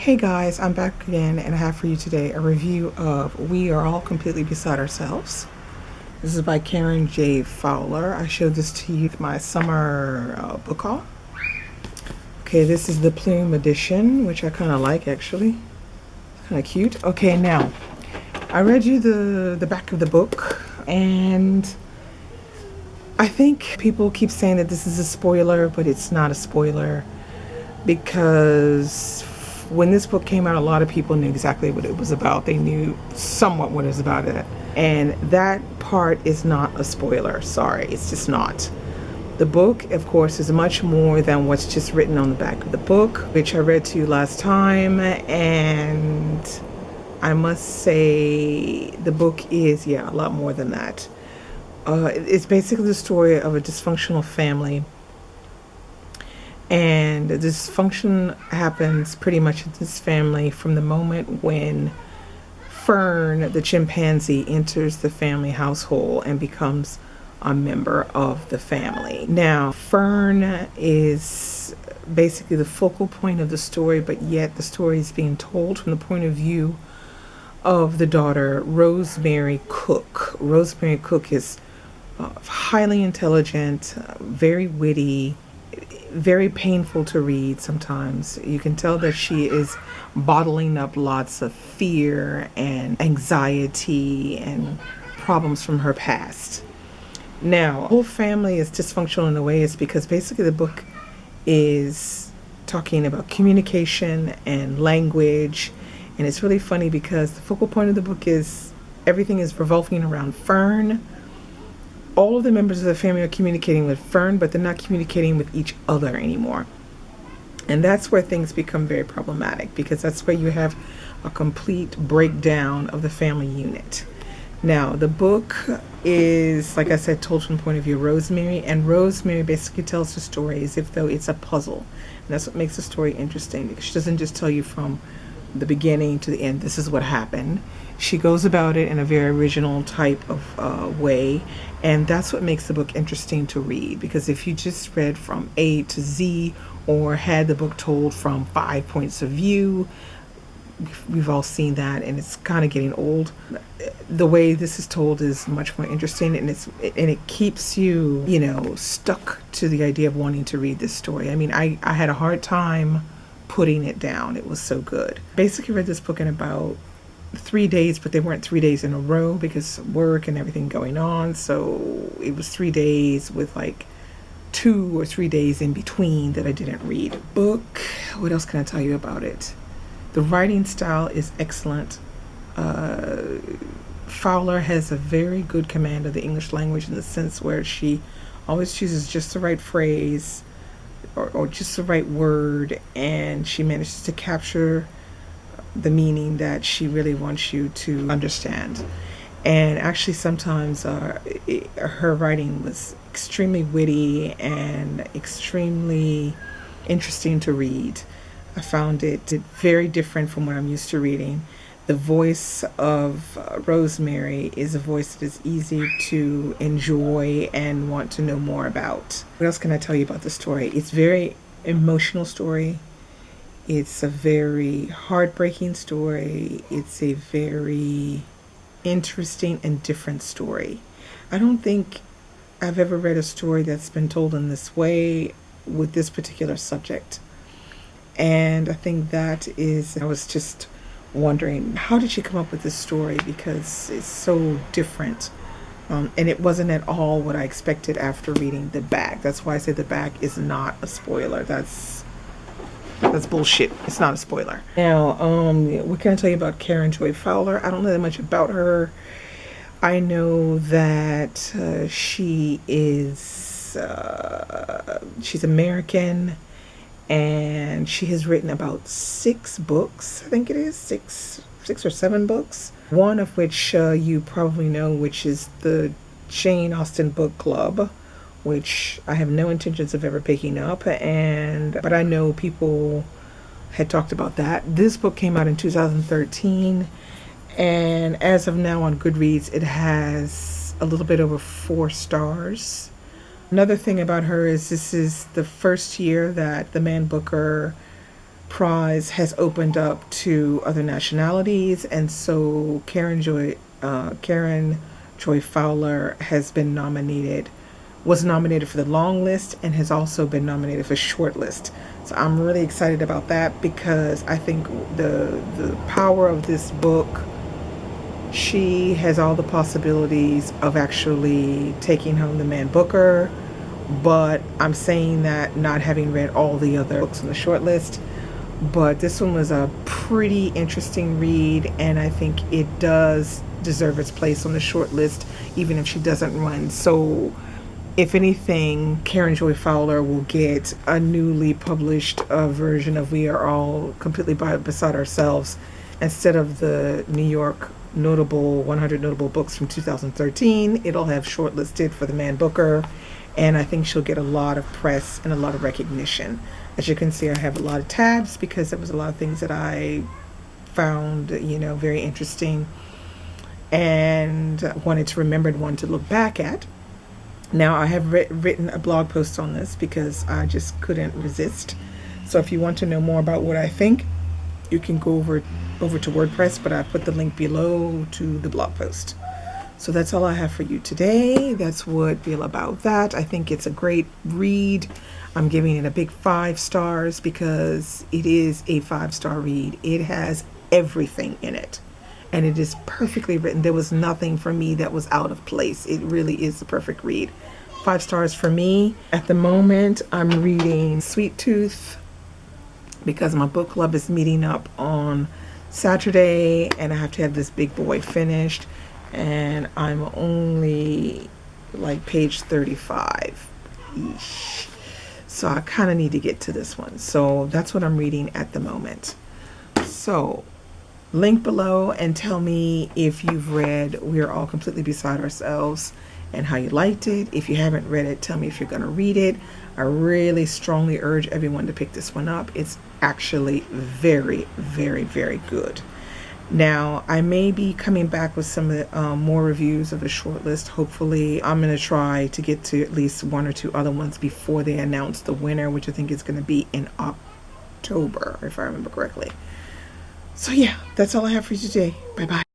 Hey guys, I'm back again and I have for you today a review of We Are All Completely Beside Ourselves. This is by Karen J. Fowler. I showed this to you with my summer book haul. Okay, this is the Plume edition, which I kind of like actually. Kind of cute. Okay, now, I read you the back of the book and I think people keep saying that this is a spoiler, but it's not a spoiler because when this book came out, a lot of people knew exactly what it was about. They knew somewhat what it was about it. And that part is not a spoiler. Sorry, it's just not. The book, of course, is much more than what's just written on the back of the book, which I read to you last time. And I must say the book is, a lot more than that. It's basically the story of a dysfunctional family. And the dysfunction happens pretty much in this family from the moment when Fern, the chimpanzee, enters the family household and becomes a member of the family. Now, Fern is basically the focal point of the story, but yet the story is being told from the point of view of the daughter, Rosemary Cook. Rosemary Cook is highly intelligent, very witty, very painful to read sometimes. You can tell that she is bottling up lots of fear and anxiety and problems from her past. Now, the whole family is dysfunctional in a way is because basically the book is talking about communication and language. And it's really funny because the focal point of the book is everything is revolving around Fern. All of the members of the family are communicating with Fern, but they're not communicating with each other anymore. And that's where things become very problematic because that's where you have a complete breakdown of the family unit. Now, the book is, like I said, told from the point of view of Rosemary, and Rosemary basically tells the story as if though it's a puzzle. And that's what makes the story interesting because she doesn't just tell you from the beginning to the end, this is what happened. She goes about it in a very original type of way, and that's what makes the book interesting to read, because if you just read from A to Z or had the book told from 5 points of view, we've all seen that and it's kind of getting old. The way this is told is much more interesting, and it keeps you, stuck to the idea of wanting to read this story. I mean, I had a hard time putting it down. It was so good. Basically read this book in about 3 days, but they weren't 3 days in a row because of work and everything going on. So it was 3 days with like 2 or 3 days in between that I didn't read. Book, what else can I tell you about it? The writing style is excellent. Fowler has a very good command of the English language in the sense where she always chooses just the right phrase or just the right word, and she manages to capture the meaning that she really wants you to understand. And actually sometimes her writing was extremely witty and extremely interesting to read. I found it very different from what I'm used to reading. The voice of Rosemary is a voice that is easy to enjoy and want to know more about. What else can I tell you about the story? It's a very emotional story. It's a very heartbreaking story. It's a very interesting and different story. I don't think I've ever read a story that's been told in this way with this particular subject. And I think I was just wondering, how did she come up with this story? Because it's so different. And it wasn't at all what I expected after reading the back. That's why I said the back is not a spoiler. That's bullshit. It's not a spoiler. Now, what can I tell you about Karen Joy Fowler? I don't know that much about her. I know that she's American, and she has written about 6 books. I think it is 6 or 7 books. One of which you probably know, which is the Jane Austen Book Club, which I have no intentions of ever picking up, but I know people had talked about that. This book came out in 2013, and as of now on Goodreads, it has a little bit over 4 stars. Another thing about her is this is the first year that the Man Booker prize has opened up to other nationalities, and so Karen Joy Fowler was nominated for the long list and has also been nominated for short list. So I'm really excited about that because I think the power of this book, she has all the possibilities of actually taking home the Man Booker, but I'm saying that not having read all the other books on the short list. But this one was a pretty interesting read, and I think it does deserve its place on the short list, even if she doesn't run. So if anything, Karen Joy Fowler will get a newly published version of We Are All Completely Beside Ourselves instead of the New York 100 notable books from 2013. It'll have shortlisted for the Man Booker, and I think she'll get a lot of press and a lot of recognition. As you can see, I have a lot of tabs because there was a lot of things that I found, very interesting and wanted to remember and wanted to look back at. Now, I have written a blog post on this because I just couldn't resist. So if you want to know more about what I think, you can go over to WordPress, but I've put the link below to the blog post. So that's all I have for you today. That's what feel about that. I think it's a great read. I'm giving it a big 5 stars because it is a 5-star read. It has everything in it, and it is perfectly written. There was nothing for me that was out of place. It really is the perfect read. 5 stars for me. At the moment, I'm reading Sweet Tooth because my book club is meeting up on Saturday, and I have to have this big boy finished, and I'm only like page 35 eesh. So I kind of need to get to this one. So that's what I'm reading at the moment. So link below and tell me if you've read We're All Completely Beside Ourselves and how you liked it. If you haven't read it, tell me if you're going to read it. I really strongly urge everyone to pick this one up. It's actually very, very, very good. Now, I may be coming back with some more reviews of the shortlist. Hopefully, I'm going to try to get to at least 1 or 2 other ones before they announce the winner, which I think is going to be in October, if I remember correctly. So yeah, that's all I have for you today. Bye-bye.